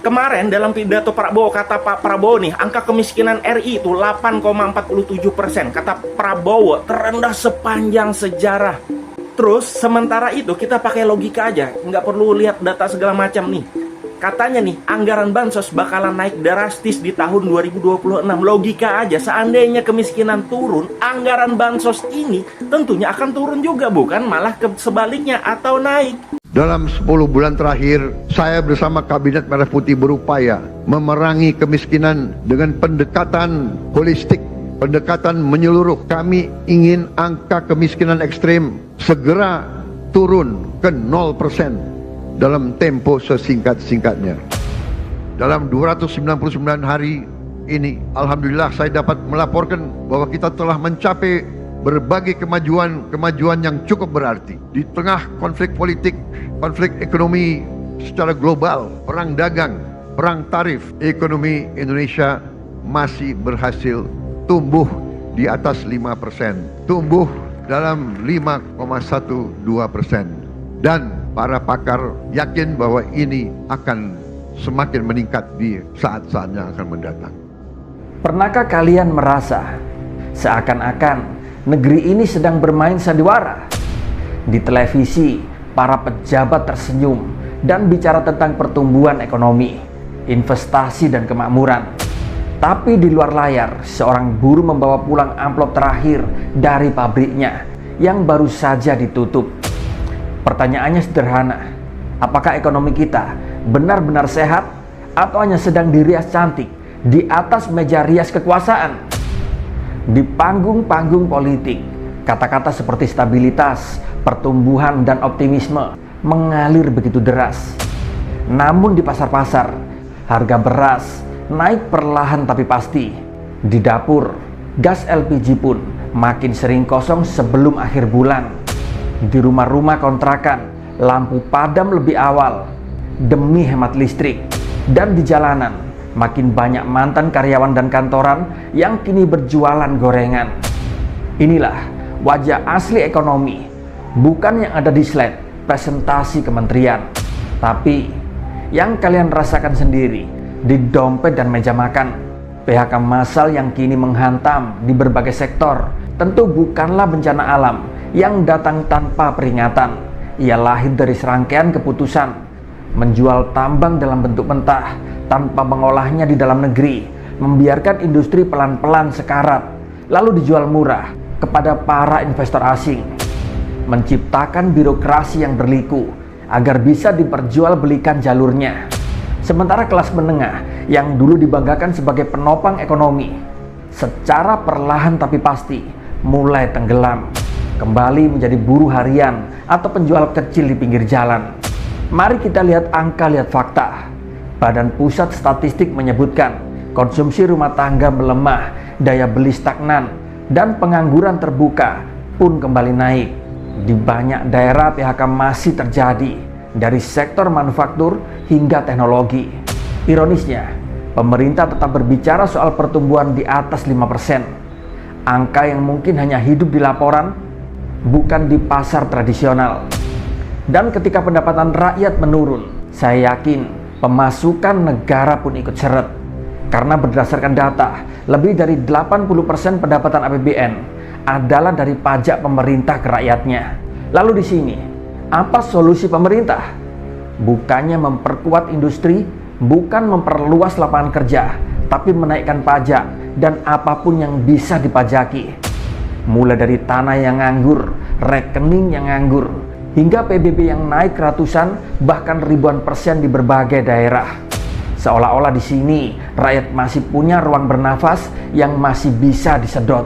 Kemarin dalam pidato Prabowo, kata Pak Prabowo nih, angka kemiskinan RI itu 8,47%. Kata Prabowo, terendah sepanjang sejarah. Terus sementara itu kita pakai logika aja, nggak perlu lihat data segala macam nih. Katanya nih, anggaran bansos bakalan naik drastis di tahun 2026. Logika aja, seandainya kemiskinan turun, anggaran bansos ini tentunya akan turun juga, bukan malah sebaliknya atau naik. Dalam 10 bulan terakhir, saya bersama Kabinet Merah Putih berupaya memerangi kemiskinan dengan pendekatan holistik, pendekatan menyeluruh. Kami ingin angka kemiskinan ekstrim segera turun ke 0% dalam tempo sesingkat-singkatnya. Dalam 299 hari ini, alhamdulillah saya dapat melaporkan bahwa kita telah mencapai berbagai kemajuan yang cukup berarti. Di tengah konflik politik, konflik ekonomi secara global, perang dagang, perang tarif, ekonomi Indonesia masih berhasil tumbuh di atas 5%, tumbuh dalam 5,12%. Dan para pakar yakin bahwa ini akan semakin meningkat di saat-saat yang akan mendatang. Pernahkah kalian merasa seakan-akan negeri ini sedang bermain sandiwara? Di televisi, para pejabat tersenyum dan bicara tentang pertumbuhan ekonomi, investasi dan kemakmuran. Tapi di luar layar, seorang buruh membawa pulang amplop terakhir dari pabriknya yang baru saja ditutup. Pertanyaannya sederhana, apakah ekonomi kita benar-benar sehat atau hanya sedang dirias cantik di atas meja rias kekuasaan? Di panggung-panggung politik, kata-kata seperti stabilitas, pertumbuhan, dan optimisme mengalir begitu deras. Namun di pasar-pasar, harga beras naik perlahan tapi pasti. Di dapur, gas LPG pun makin sering kosong sebelum akhir bulan. Di rumah-rumah kontrakan, lampu padam lebih awal demi hemat listrik. Dan di jalanan, makin banyak mantan karyawan dan kantoran yang kini berjualan gorengan. Inilah wajah asli ekonomi, bukan yang ada di slide presentasi kementerian, tapi yang kalian rasakan sendiri di dompet dan meja makan. PHK massal yang kini menghantam di berbagai sektor tentu bukanlah bencana alam yang datang tanpa peringatan. Ia lahir dari serangkaian keputusan menjual tambang dalam bentuk mentah tanpa mengolahnya di dalam negeri, membiarkan industri pelan-pelan sekarat, lalu dijual murah kepada para investor asing, menciptakan birokrasi yang berliku agar bisa diperjualbelikan jalurnya. Sementara kelas menengah yang dulu dibanggakan sebagai penopang ekonomi, secara perlahan tapi pasti mulai tenggelam, kembali menjadi buruh harian atau penjual kecil di pinggir jalan. Mari kita lihat angka, lihat fakta. Badan Pusat Statistik menyebutkan konsumsi rumah tangga melemah, daya beli stagnan, dan pengangguran terbuka pun kembali naik. Di banyak daerah PHK masih terjadi, dari sektor manufaktur hingga teknologi. Ironisnya, pemerintah tetap berbicara soal pertumbuhan di atas 5%. Angka yang mungkin hanya hidup di laporan, bukan di pasar tradisional. Dan ketika pendapatan rakyat menurun, saya yakin pemasukan negara pun ikut seret. Karena berdasarkan data, lebih dari 80% pendapatan APBN adalah dari pajak pemerintah ke rakyatnya. Lalu di sini, apa solusi pemerintah? Bukannya memperkuat industri, bukan memperluas lapangan kerja, tapi menaikkan pajak dan apapun yang bisa dipajaki. Mulai dari tanah yang nganggur, rekening yang nganggur, hingga PBB yang naik ratusan bahkan ribuan persen di berbagai daerah. Seolah-olah di sini rakyat masih punya ruang bernafas yang masih bisa disedot.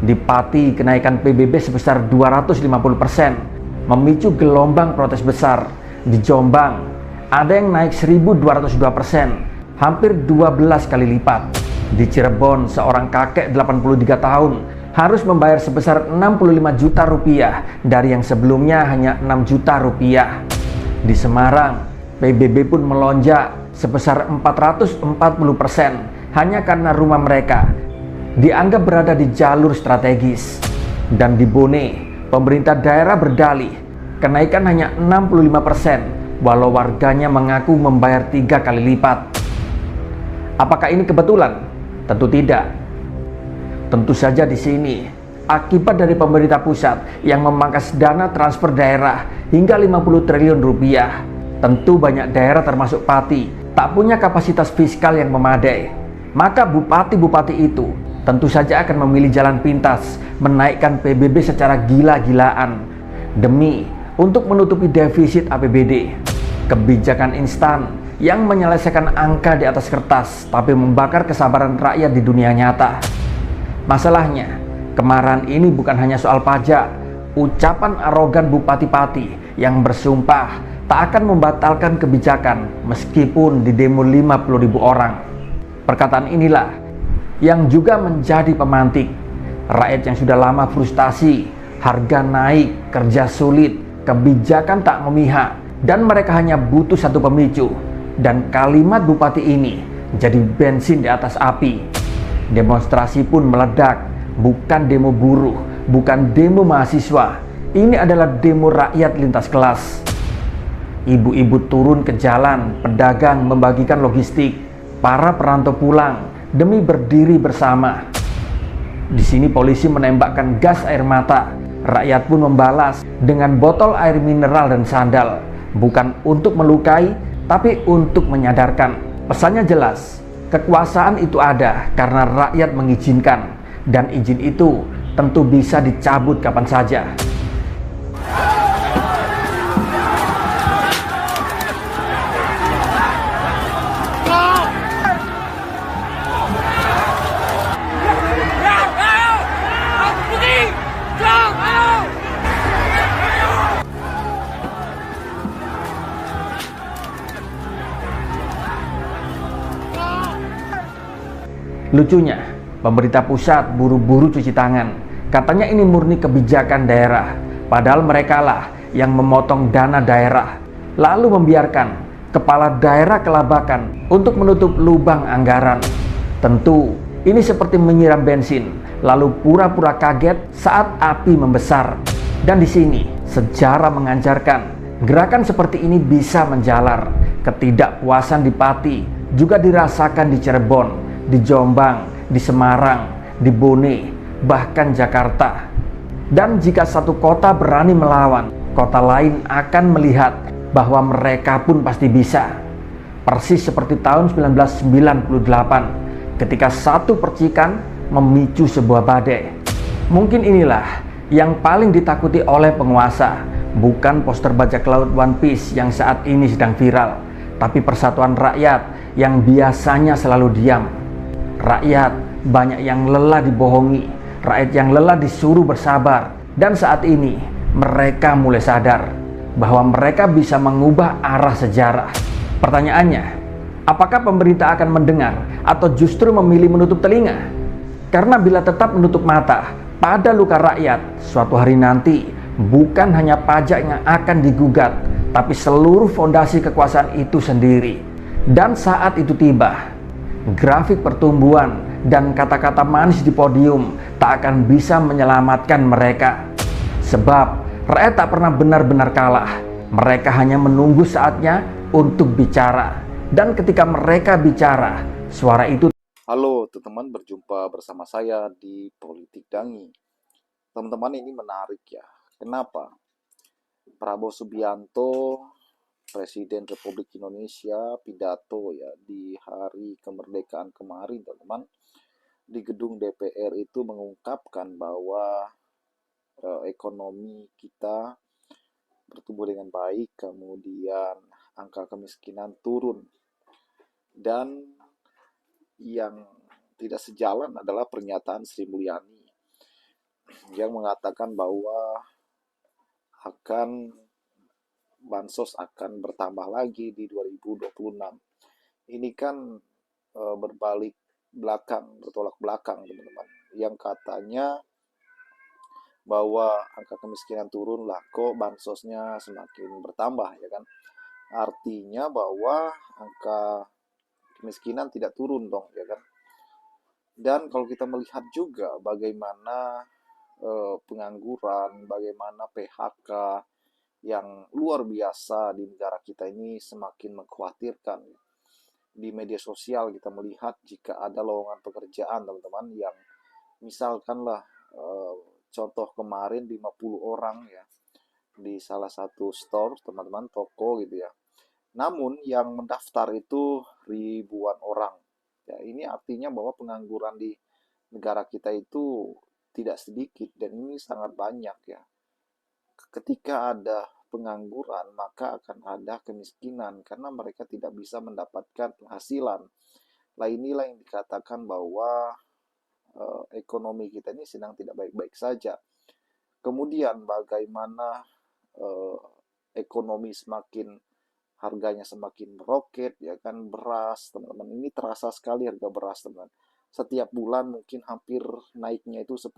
Di Pati, kenaikan PBB sebesar 250% memicu gelombang protes besar. Di Jombang, ada yang naik 1202%, hampir 12 kali lipat. Di Cirebon, seorang kakek 83 tahun harus membayar sebesar 65 juta rupiah dari yang sebelumnya hanya 6 juta rupiah. Di Semarang, PBB pun melonjak sebesar 440% hanya karena rumah mereka dianggap berada di jalur strategis. Dan di Bone, pemerintah daerah berdalih kenaikan hanya 65% walau warganya mengaku membayar 3 kali lipat. Apakah ini kebetulan? Tentu tidak. Tentu saja di sini akibat dari pemerintah pusat yang memangkas dana transfer daerah hingga 50 triliun rupiah. Tentu banyak daerah termasuk Pati tak punya kapasitas fiskal yang memadai. Maka bupati-bupati itu tentu saja akan memilih jalan pintas menaikkan PBB secara gila-gilaan demi untuk menutupi defisit APBD. Kebijakan instan yang menyelesaikan angka di atas kertas tapi membakar kesabaran rakyat di dunia nyata. Masalahnya, kemarahan ini bukan hanya soal pajak. Ucapan arogan Bupati Pati yang bersumpah tak akan membatalkan kebijakan meskipun di demo 50.000 orang. Perkataan inilah yang juga menjadi pemantik. Rakyat yang sudah lama frustasi, harga naik, kerja sulit, kebijakan tak memihak, dan mereka hanya butuh satu pemicu. Dan kalimat Bupati ini jadi bensin di atas api. Demonstrasi pun meledak, bukan demo buruh, bukan demo mahasiswa. Ini adalah demo rakyat lintas kelas. Ibu-ibu turun ke jalan, pedagang membagikan logistik, para perantau pulang demi berdiri bersama. Di sini polisi menembakkan gas air mata, rakyat pun membalas dengan botol air mineral dan sandal, bukan untuk melukai, tapi untuk menyadarkan. Pesannya jelas. Kekuasaan itu ada karena rakyat mengizinkan, dan izin itu tentu bisa dicabut kapan saja. Lucunya, pemerintah pusat buru-buru cuci tangan. Katanya ini murni kebijakan daerah, padahal merekalah yang memotong dana daerah, lalu membiarkan kepala daerah kelabakan untuk menutup lubang anggaran. Tentu, ini seperti menyiram bensin, lalu pura-pura kaget saat api membesar. Dan di sini, sejarah mengajarkan, gerakan seperti ini bisa menjalar. Ketidakpuasan di Pati juga dirasakan di Cirebon, di Jombang, di Semarang, di Bone, bahkan Jakarta. Dan jika satu kota berani melawan, kota lain akan melihat bahwa mereka pun pasti bisa. Persis seperti tahun 1998, ketika satu percikan memicu sebuah badai. Mungkin inilah yang paling ditakuti oleh penguasa, bukan poster bajak laut One Piece yang saat ini sedang viral, tapi persatuan rakyat yang biasanya selalu diam. Rakyat banyak yang lelah dibohongi, rakyat yang lelah disuruh bersabar, dan saat ini mereka mulai sadar bahwa mereka bisa mengubah arah sejarah. Pertanyaannya, apakah pemerintah akan mendengar atau justru memilih menutup telinga? Karena bila tetap menutup mata pada luka rakyat, suatu hari nanti bukan hanya pajak yang akan digugat, tapi seluruh fondasi kekuasaan itu sendiri. Dan saat itu tiba, grafik pertumbuhan dan kata-kata manis di podium tak akan bisa menyelamatkan mereka. Sebab rakyat tak pernah benar-benar kalah. Mereka hanya menunggu saatnya untuk bicara. Dan ketika mereka bicara, suara itu... Halo teman-teman, berjumpa bersama saya di Politik Dangi. Teman-teman, ini menarik ya. Kenapa? Prabowo Subianto, Presiden Republik Indonesia, pidato ya di hari kemerdekaan kemarin, teman-teman, di gedung DPR itu mengungkapkan bahwa ekonomi kita bertumbuh dengan baik, kemudian angka kemiskinan turun, dan yang tidak sejalan adalah pernyataan Sri Mulyani yang mengatakan bahwa bansos akan bertambah lagi di 2026. Ini kan bertolak belakang, teman-teman. Yang katanya bahwa angka kemiskinan turun, lah kok bansosnya semakin bertambah, ya kan? Artinya bahwa angka kemiskinan tidak turun dong, ya kan? Dan kalau kita melihat juga bagaimana pengangguran, bagaimana PHK, yang luar biasa di negara kita ini semakin mengkhawatirkan. Di media sosial kita melihat jika ada lowongan pekerjaan teman-teman yang misalkanlah contoh kemarin 50 orang ya di salah satu store teman-teman, toko gitu ya. Namun yang mendaftar itu ribuan orang. Ya, ini artinya bahwa pengangguran di negara kita itu tidak sedikit dan ini sangat banyak ya. Ketika ada pengangguran, maka akan ada kemiskinan karena mereka tidak bisa mendapatkan penghasilan. Nah, inilah yang dikatakan bahwa ekonomi kita ini sedang tidak baik-baik saja. Kemudian bagaimana eh, ekonomi semakin harganya semakin meroket ya kan, beras teman-teman, ini terasa sekali harga beras teman. Setiap bulan mungkin hampir naiknya itu 10.000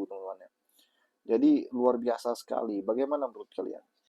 teman-teman ya. Jadi luar biasa sekali. Bagaimana menurut kalian?